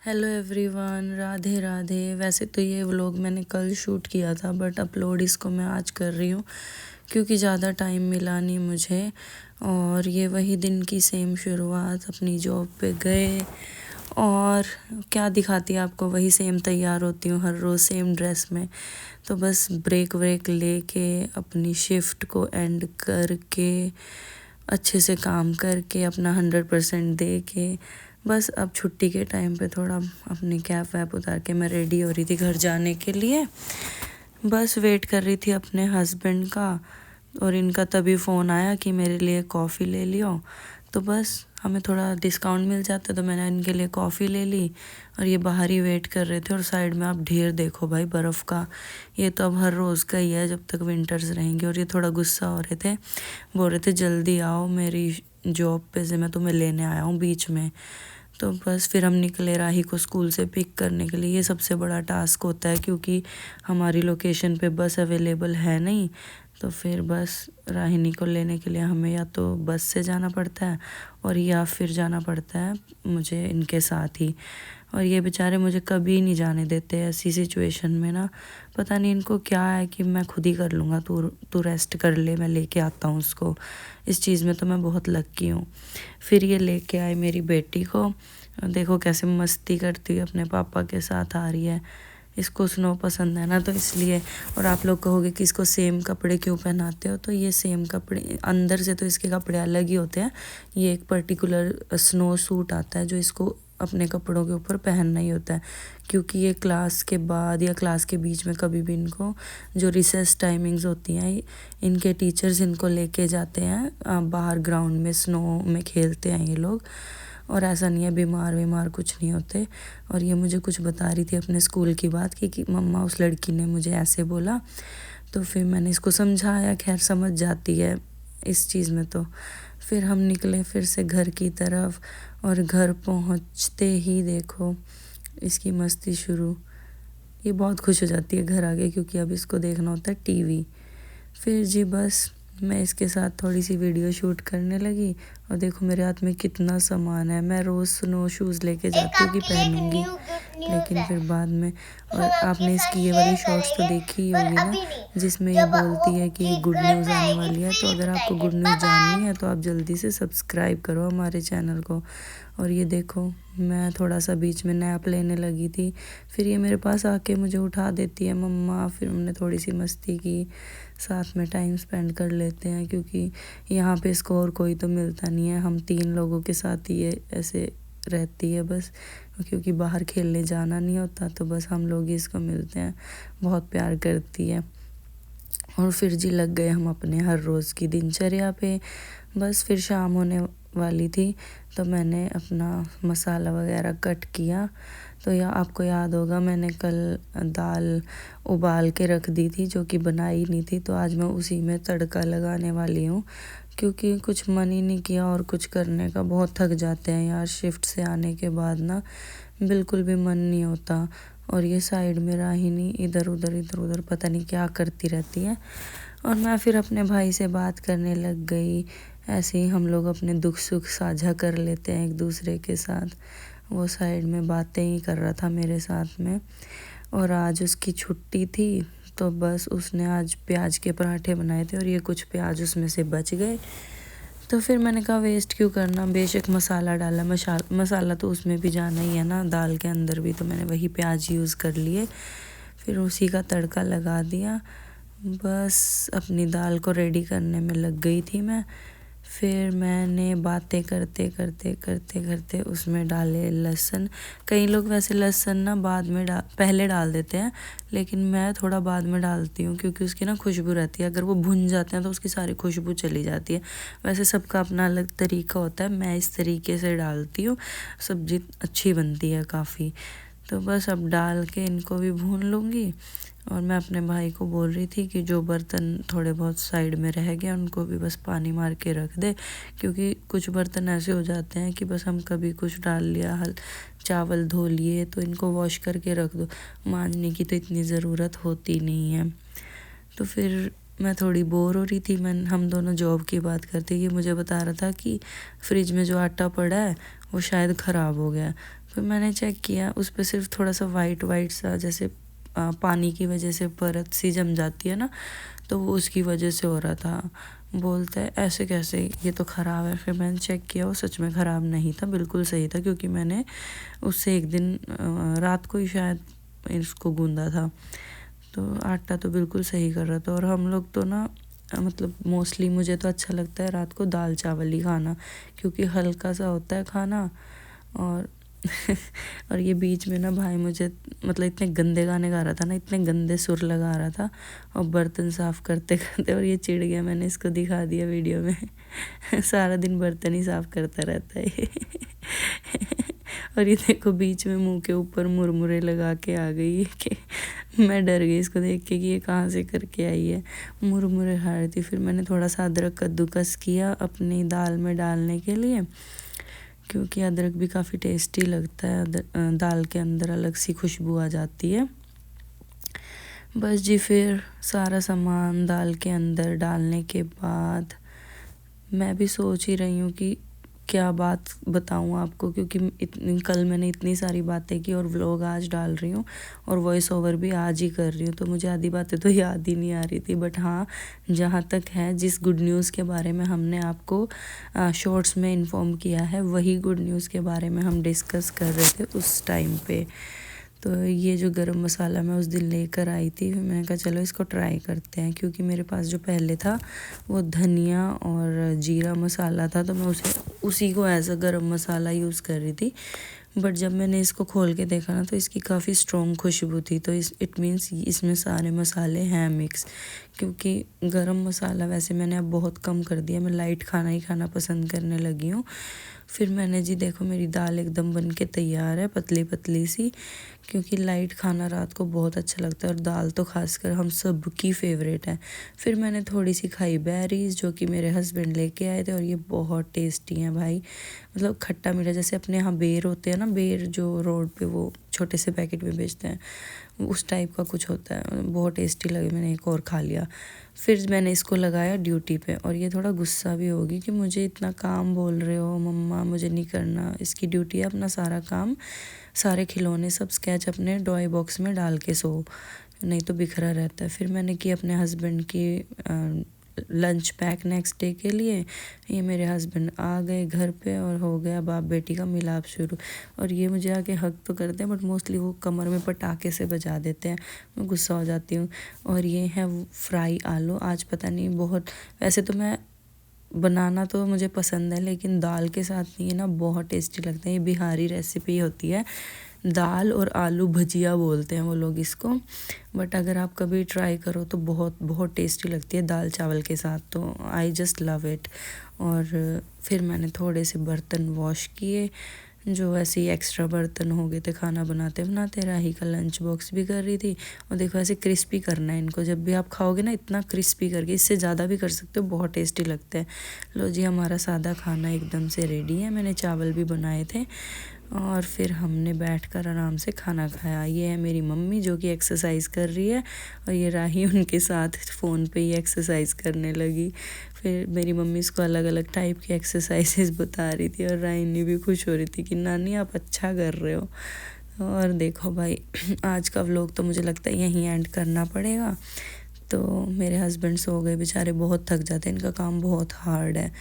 Hello everyone, Radhe Radhe. वैसे तो ये व्लॉग मैंने कल शूट किया था बट अपलोड इसको मैं आज कर रही हूँ क्योंकि ज़्यादा टाइम मिला नहीं मुझे। और ये वही दिन की सेम शुरुआत, अपनी जॉब पे गए और क्या दिखाती है आपको, वही सेम तैयार होती हूँ हर रोज़ सेम ड्रेस में। तो बस ब्रेक व्रेक लेके अपनी शिफ्ट को एंड करके अच्छे से काम करके अपना 100% दे के बस अब छुट्टी के टाइम पे थोड़ा अपनी कैप वैप उतार के मैं रेडी हो रही थी घर जाने के लिए। बस वेट कर रही थी अपने हस्बैंड का और इनका तभी फ़ोन आया कि मेरे लिए कॉफ़ी ले लियो। तो बस हमें थोड़ा डिस्काउंट मिल जाता तो मैंने इनके लिए कॉफ़ी ले ली और ये बाहर ही वेट कर रहे थे। और साइड में आप ढेर देखो भाई बर्फ़ का, ये तो अब हर रोज़ का ही है जब तक विंटर्स रहेंगे। और ये थोड़ा गुस्सा हो रहे थे, बोल रहे थे जल्दी आओ, मेरी जॉब पे से मैं तुम्हें लेने आया हूँ बीच में। तो बस फिर हम निकले राही को स्कूल से पिक करने के लिए। ये सबसे बड़ा टास्क होता है क्योंकि हमारी लोकेशन पे बस अवेलेबल है नहीं। तो फिर बस राहिनी को लेने के लिए हमें या तो बस से जाना पड़ता है और या फिर जाना पड़ता है मुझे इनके साथ ही। और ये बेचारे मुझे कभी नहीं जाने देते ऐसी सिचुएशन में ना। पता नहीं इनको क्या है कि मैं खुद ही कर लूँगा, तू रेस्ट कर ले, मैं लेके आता हूँ उसको। इस चीज़ में तो मैं बहुत लक्की हूँ। फिर ये लेके आए मेरी बेटी को, देखो कैसे मस्ती करती हुई अपने पापा के साथ आ रही है। इसको स्नो पसंद है ना तो इसलिए। और आप लोग कहोगे कि इसको सेम कपड़े क्यों पहनाते हो, तो ये सेम कपड़े अंदर से तो इसके कपड़े अलग ही होते हैं। ये एक पर्टिकुलर स्नो सूट आता है जो इसको अपने कपड़ों के ऊपर पहनना ही होता है क्योंकि ये क्लास के बाद या क्लास के बीच में कभी भी इनको जो रिसेस टाइमिंग्स होती हैं, इनके टीचर्स इनको लेके जाते हैं बाहर ग्राउंड में, स्नो में खेलते हैं ये लोग। और ऐसा नहीं है बीमार वीमार कुछ नहीं होते। और ये मुझे कुछ बता रही थी अपने स्कूल की बात कि मम्मा उस लड़की ने मुझे ऐसे बोला। तो फिर मैंने इसको समझाया, खैर समझ जाती है इस चीज़ में। तो फिर हम निकले फिर से घर की तरफ और घर पहुंचते ही देखो इसकी मस्ती शुरू। ये बहुत खुश हो जाती है घर आके क्योंकि अब इसको देखना होता है टीवी। फिर जी बस मैं इसके साथ थोड़ी सी वीडियो शूट करने लगी। और देखो मेरे हाथ में कितना सामान है। मैं रोज़ स्नो शूज़ लेके जाती हूँ कि पहनूंगी, लेकिन फिर बाद में। और आपने इसकी ये वाली शॉर्ट्स तो देखी ही होगी ना जिसमें ये बोलती है कि गुड न्यूज़ आने वाली है। तो अगर आपको गुड न्यूज़ जाननी है तो आप जल्दी से सब्सक्राइब करो हमारे चैनल को। और ये देखो मैं थोड़ा सा बीच में नैप लेने लगी थी, फिर ये मेरे पास आके मुझे उठा देती है मम्मा। फिर हमने थोड़ी सी मस्ती की, साथ में टाइम स्पेंड कर लेते हैं क्योंकि यहाँ पे इसको और कोई तो मिलता नहीं है। हम 3 लोगों के साथ ही ये ऐसे रहती है बस, क्योंकि बाहर खेलने जाना नहीं होता तो बस हम लोग ही इसको मिलते हैं। बहुत प्यार करती है। और फिर जी लग गए हम अपने हर रोज़ की दिनचर्या पे। बस फिर शाम होने वाली थी तो मैंने अपना मसाला वगैरह कट किया। तो या आपको याद होगा मैंने कल दाल उबाल के रख दी थी जो कि बनाई नहीं थी। तो आज मैं उसी में तड़का लगाने वाली हूँ क्योंकि कुछ मन ही नहीं किया और कुछ करने का। बहुत थक जाते हैं यार शिफ्ट से आने के बाद ना, बिल्कुल भी मन नहीं होता। और ये साइड में राहिनी इधर उधर पता नहीं क्या करती रहती है। और मैं फिर अपने भाई से बात करने लग गई। ऐसे ही हम लोग अपने दुख सुख साझा कर लेते हैं एक दूसरे के साथ। वो साइड में बातें ही कर रहा था मेरे साथ में। और आज उसकी छुट्टी थी तो बस उसने आज प्याज के पराठे बनाए थे और ये कुछ प्याज उसमें से बच गए। तो फिर मैंने कहा वेस्ट क्यों करना, बेशक मसाला डाला, मसाला तो उसमें भी जाना ही है ना, दाल के अंदर भी। तो मैंने वही प्याज यूज़ कर लिए, फिर उसी का तड़का लगा दिया। बस अपनी दाल को रेडी करने में लग गई थी मैं। फिर मैंने बातें करते करते करते करते उसमें डाले लहसुन। कई लोग वैसे लहसुन ना बाद में पहले डाल देते हैं, लेकिन मैं थोड़ा बाद में डालती हूँ क्योंकि उसकी ना खुशबू रहती है। अगर वो भुन जाते हैं तो उसकी सारी खुशबू चली जाती है। वैसे सबका अपना अलग तरीका होता है, मैं इस तरीके से डालती हूँ, सब्ज़ी अच्छी बनती है काफ़ी। तो बस अब डाल के इनको भी भून लूँगी। और मैं अपने भाई को बोल रही थी कि जो बर्तन थोड़े बहुत साइड में रह गए उनको भी बस पानी मार के रख दे, क्योंकि कुछ बर्तन ऐसे हो जाते हैं कि बस हम कभी कुछ डाल लिया, चावल धो लिए तो इनको वॉश करके रख दो, मांजने की तो इतनी ज़रूरत होती नहीं है। तो फिर मैं थोड़ी बोर हो रही थी। हम दोनों जॉब की बात करते, ये मुझे बता रहा था कि फ्रिज में जो आटा पड़ा है वो शायद ख़राब हो गया। फिर मैंने चेक किया, उस पर सिर्फ थोड़ा सा वाइट वाइट सा जैसे पानी की वजह से परत सी जम जाती है ना, तो वो उसकी वजह से हो रहा था। बोलता है ऐसे कैसे, ये तो ख़राब है। फिर मैंने चेक किया, वो सच में ख़राब नहीं था, बिल्कुल सही था, क्योंकि मैंने उससे एक दिन रात को ही शायद इसको गूंदा था। तो आटा तो बिल्कुल सही कर रहा था। और हम लोग तो ना मतलब मोस्टली मुझे तो अच्छा लगता है रात को दाल चावल ही खाना, क्योंकि हल्का सा होता है खाना। और और ये बीच में ना भाई मुझे मतलब इतने गंदे गाने गा रहा था ना, इतने गंदे सुर लगा रहा था, और बर्तन साफ़ करते करते, और ये चिढ़ गया, मैंने इसको दिखा दिया वीडियो में। सारा दिन बर्तन ही साफ़ करता रहता है ये। और ये देखो बीच में मुंह के ऊपर मुरमुरे लगा के आ गई है कि मैं डर गई इसको देख के कि ये कहाँ से करके आई है, मुरमुरे खा रही थी। फिर मैंने थोड़ा सा अदरक कद्दूकस किया अपनी दाल में डालने के लिए, क्योंकि अदरक भी काफ़ी टेस्टी लगता है, दाल के अंदर अलग सी खुशबू आ जाती है। बस जी, फिर सारा सामान दाल के अंदर डालने के बाद मैं भी सोच ही रही हूँ कि क्या बात बताऊँ आपको, क्योंकि कल मैंने इतनी सारी बातें की और व्लॉग आज डाल रही हूँ और वॉइस ओवर भी आज ही कर रही हूँ, तो मुझे आधी बातें तो याद ही नहीं आ रही थी। बट हाँ, जहाँ तक है जिस गुड न्यूज़ के बारे में हमने आपको शॉर्ट्स में इन्फॉर्म किया है, वही गुड न्यूज़ के बारे में हम डिस्कस कर रहे थे उस टाइम पे। तो ये जो गरम मसाला मैं उस दिन लेकर आई थी, फिर मैंने कहा चलो इसको ट्राई करते हैं, क्योंकि मेरे पास जो पहले था वो धनिया और जीरा मसाला था, तो मैं उसी को एज अ गरम मसाला यूज़ कर रही थी। बट जब मैंने इसको खोल के देखा ना, तो इसकी काफ़ी स्ट्रॉन्ग खुशबू थी, तो इट मीन्स इसमें सारे मसाले हैं मिक्स। क्योंकि गरम मसाला वैसे मैंने अब बहुत कम कर दिया, मैं लाइट खाना ही खाना पसंद करने लगी हूँ। फिर मैंने जी देखो मेरी दाल एकदम बन के तैयार है, पतली पतली सी, क्योंकि लाइट खाना रात को बहुत अच्छा लगता है, और दाल तो खासकर हम सब की फेवरेट है। फिर मैंने थोड़ी सी खाई बेरीज, जो कि मेरे हस्बैंड लेके आए थे, और ये बहुत टेस्टी हैं भाई, मतलब खट्टा मीठा, जैसे अपने यहाँ बेर होते हैं ना, बेर जो रोड पे वो छोटे से पैकेट में बेचते हैं, उस टाइप का कुछ होता है, बहुत टेस्टी लगे। मैंने एक और खा लिया। फिर मैंने इसको लगाया ड्यूटी पे, और ये थोड़ा गुस्सा भी होगी कि मुझे इतना काम बोल रहे हो मम्मा, मुझे नहीं करना, इसकी ड्यूटी है अपना सारा काम, सारे खिलौने सब स्केच अपने टॉय बॉक्स में डाल के सो, नहीं तो बिखरा रहता है। फिर मैंने की अपने हस्बैंड की लंच पैक नेक्स्ट डे के लिए। ये मेरे हस्बैंड आ गए घर पे, और हो गया बाप बेटी का मिलाप शुरू। और ये मुझे आके हक तो करते हैं, बट मोस्टली वो कमर में पटाखे से बजा देते हैं, मैं गुस्सा हो जाती हूँ। और ये है फ्राई आलू, आज पता नहीं बहुत, वैसे तो मैं बनाना तो मुझे पसंद है, लेकिन दाल के साथ ये ना बहुत टेस्टी लगता है। ये बिहारी रेसिपी होती है, दाल और आलू भजिया बोलते हैं वो लोग इसको। बट अगर आप कभी ट्राई करो तो बहुत बहुत टेस्टी लगती है दाल चावल के साथ, तो आई जस्ट लव इट। और फिर मैंने थोड़े से बर्तन वॉश किए, जो ऐसे ही एक्स्ट्रा बर्तन हो गए थे खाना बनाते बनाते। राही का लंच बॉक्स भी कर रही थी, और देखो ऐसे क्रिस्पी करना है इनको, जब भी आप खाओगे ना इतना क्रिस्पी करके, इससे ज़्यादा भी कर सकते हो, बहुत टेस्टी लगते हैं। लो जी, हमारा सादा खाना एकदम से रेडी है, मैंने चावल भी बनाए थे, और फिर हमने बैठकर आराम से खाना खाया। ये है मेरी मम्मी जो कि एक्सरसाइज कर रही है, और ये राही उनके साथ फ़ोन पे ही एक्सरसाइज करने लगी। फिर मेरी मम्मी इसको अलग अलग टाइप की एक्सरसाइजेस बता रही थी, और राहिनी भी खुश हो रही थी कि नानी आप अच्छा कर रहे हो। और देखो भाई, आज का व्लॉग तो मुझे लगता है यहीं एंड करना पड़ेगा। तो मेरे हस्बैंड सो गए बेचारे, बहुत थक जाते हैं, इनका काम बहुत हार्ड है।